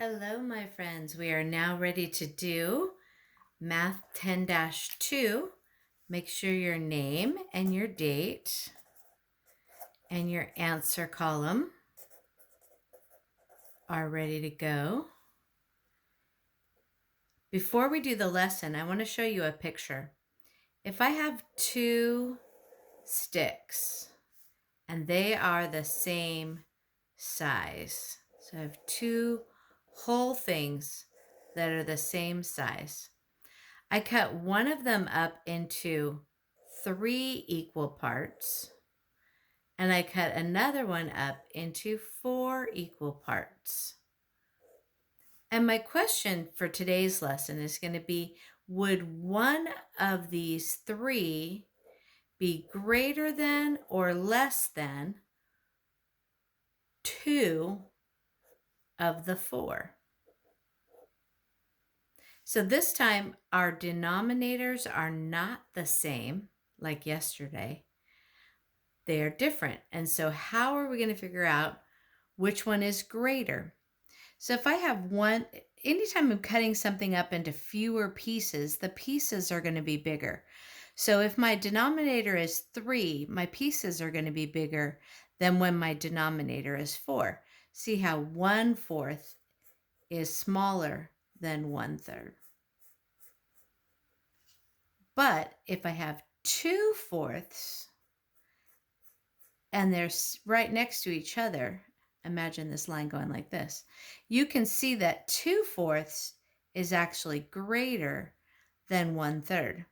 Hello, my friends. We are now ready to do Math 10-2. Make sure your name and your date and your answer column are ready to go. Before we do the lesson, I want to show you a picture. If I have two sticks and they are the same size, so I have two whole things that are the same size. I cut one of them up into 3 equal parts, and I cut another one up into 4 equal parts. And my question for today's lesson is going to be, would one of these 3 be greater than or less than 2 of the 4? So this time our denominators are not the same like yesterday. They are different. And so how are we going to figure out which one is greater? So if I have one, anytime I'm cutting something up into fewer pieces, the pieces are going to be bigger. So if my denominator is 3, my pieces are going to be bigger than when my denominator is 4. See how 1/4 is smaller than 1/3. But if I have 2/4 and they're right next to each other, imagine this line going like this, you can see that 2/4 is actually greater than 1/3.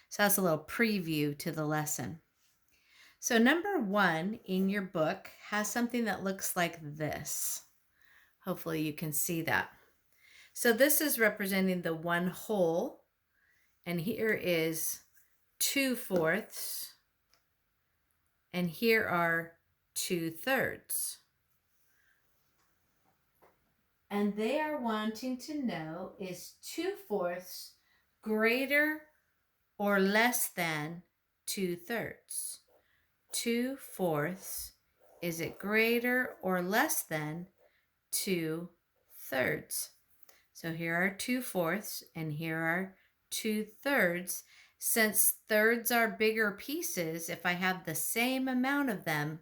So that's a little preview to the lesson. So number 1 in your book has something that looks like this. Hopefully you can see that. So this is representing the 1 whole, and here is 2/4, and here are 2/3. And they are wanting to know, is 2/4 greater or less than 2/3? 2/4, is it greater or less than 2/3? So here are 2/4 and here are 2/3. Since thirds are bigger pieces, if I have the same amount of them,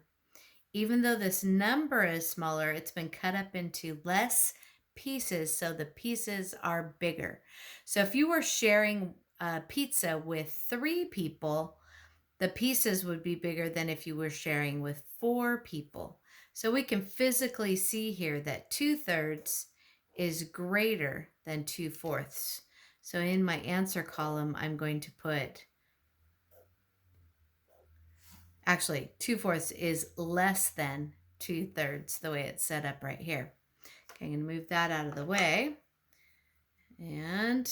even though this number is smaller, it's been cut up into less pieces, so the pieces are bigger. So if you were sharing a pizza with 3 people, the pieces would be bigger than if you were sharing with 4 people. So we can physically see here that 2/3 is greater than 2/4. So in my answer column, I'm going to put, actually, 2/4 is less than 2/3, the way it's set up right here. Okay, I'm going to move that out of the way and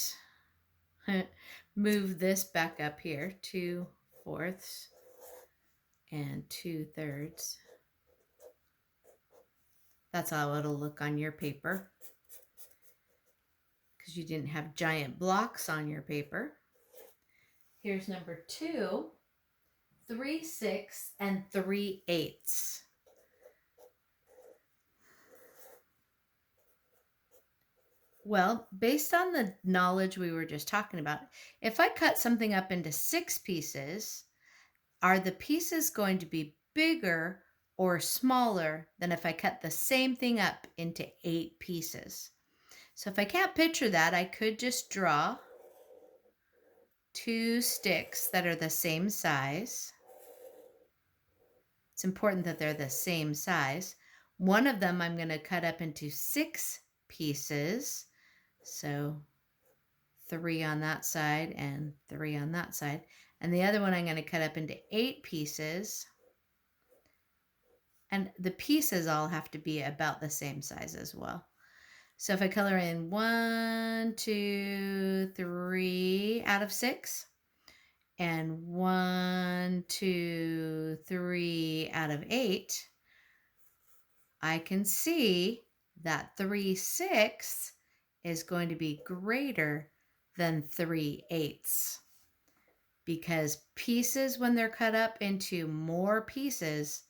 move this back up here, 2/4 and 2/3. That's how it'll look on your paper, because you didn't have giant blocks on your paper. Here's number 2, 3/6 and 3/8. Well, based on the knowledge we were just talking about, if I cut something up into 6 pieces, are the pieces going to be bigger or smaller than if I cut the same thing up into 8 pieces? So if I can't picture that, I could just draw 2 sticks that are the same size. It's important that they're the same size. One of them I'm going to cut up into 6 pieces. So 3 on that side and 3 on that side. And the other one I'm going to cut up into 8 pieces. And the pieces all have to be about the same size as well. So if I color in 1, 2, 3 out of 6, and 1, 2, 3 out of 8, I can see that 3/6 is going to be greater than 3/8, because pieces, when they're cut up into more pieces,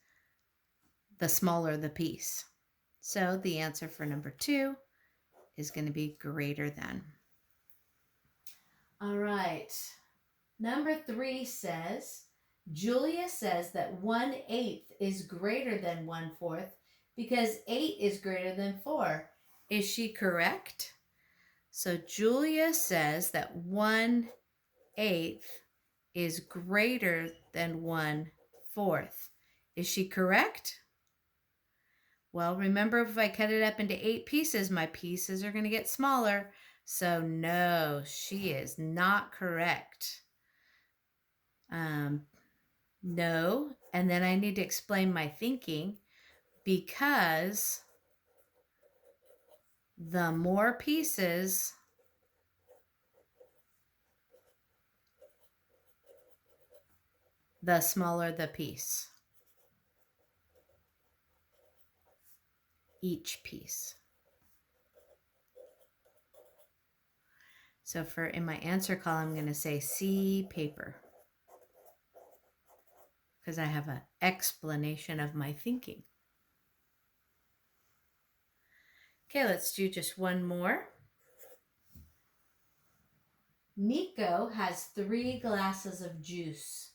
the smaller the piece. So the answer for number 2 is going to be greater than. All right. Number 3 says, Julia says that 1/8 is greater than 1/4 because 8 is greater than 4. Is she correct? So Julia says that 1/8 is greater than 1/4. Is she correct? Well, remember, if I cut it up into 8 pieces, my pieces are going to get smaller. So no, she is not correct. No, and then I need to explain my thinking, because the more pieces, the smaller the piece. Each piece. So in my answer column, I'm going to say C, paper, because I have an explanation of my thinking. Okay, let's do just one more. Nico has 3 glasses of juice.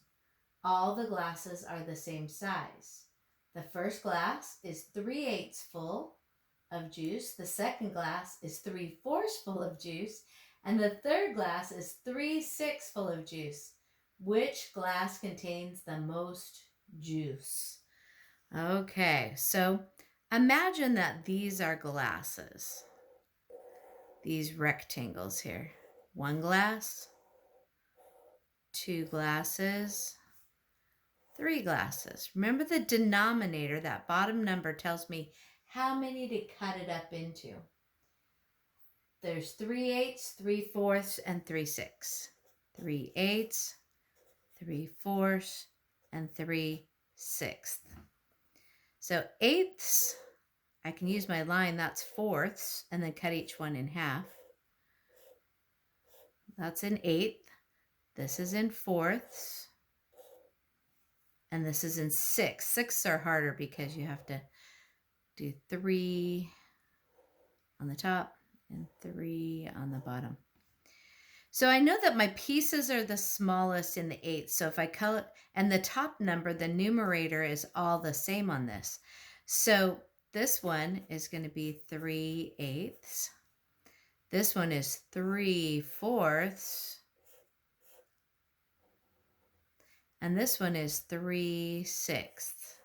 All the glasses are the same size. The first glass is 3/8 full of juice. The second glass is 3/4 full of juice. And the third glass is 3/6 full of juice. Which glass contains the most juice? Okay, so imagine that these are glasses. These rectangles here. 1 glass, 2 glasses, 3 glasses. Remember, the denominator, that bottom number, tells me how many to cut it up into. There's 3/8, 3/4, and 3/6. 3/8, 3/4, and 3/6. So eighths, I can use my line, that's fourths, and then cut each one in half. That's an eighth. This is in fourths. And this is in sixths. Sixths are harder because you have to do 3 on the top and 3 on the bottom. So I know that my pieces are the smallest in the eighth. So if I color, and the top number, the numerator, is all the same on this. So this one is going to be 3/8. This one is 3/4. And this one is 3/6.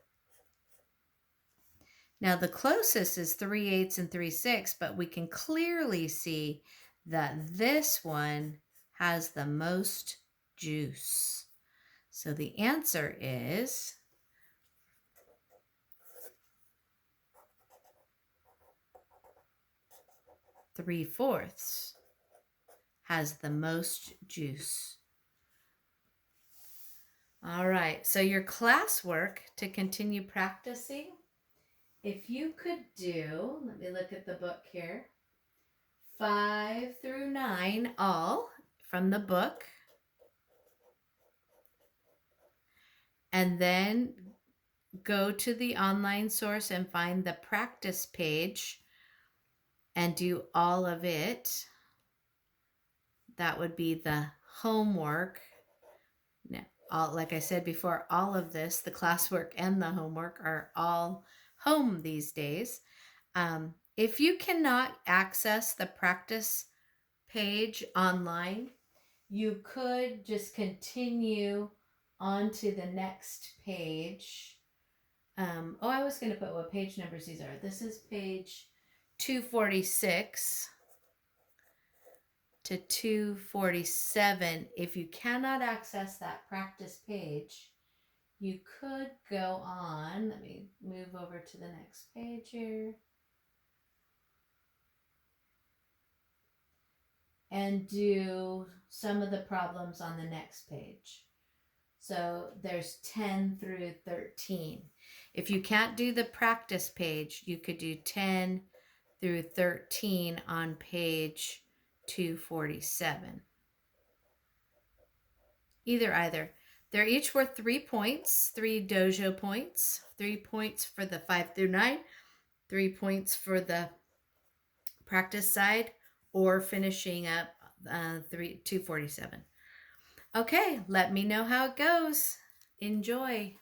Now the closest is 3/8 and 3/6, but we can clearly see that this one has the most juice. So the answer is 3/4 has the most juice. All right, so your classwork to continue practicing, if you could do, let me look at the book here, 5 through 9 all from the book, and then go to the online source and find the practice page and do all of it. That would be the homework. Now, like I said before, all of this, the classwork and the homework, are all home these days. If you cannot access the practice page online, you could just continue on to the next page. I was going to put what page numbers these are. This is page 246 to 247. If you cannot access that practice page, you could go on. Let me move over to the next page here. And do some of the problems on the next page. So there's 10 through 13. If you can't do the practice page, you could do 10 through 13 on page 247. Either. They're each worth 3 points, 3 dojo points, 3 points for the 5 through 9, 3 points for the practice side or finishing up 247. Okay, let me know how it goes. Enjoy.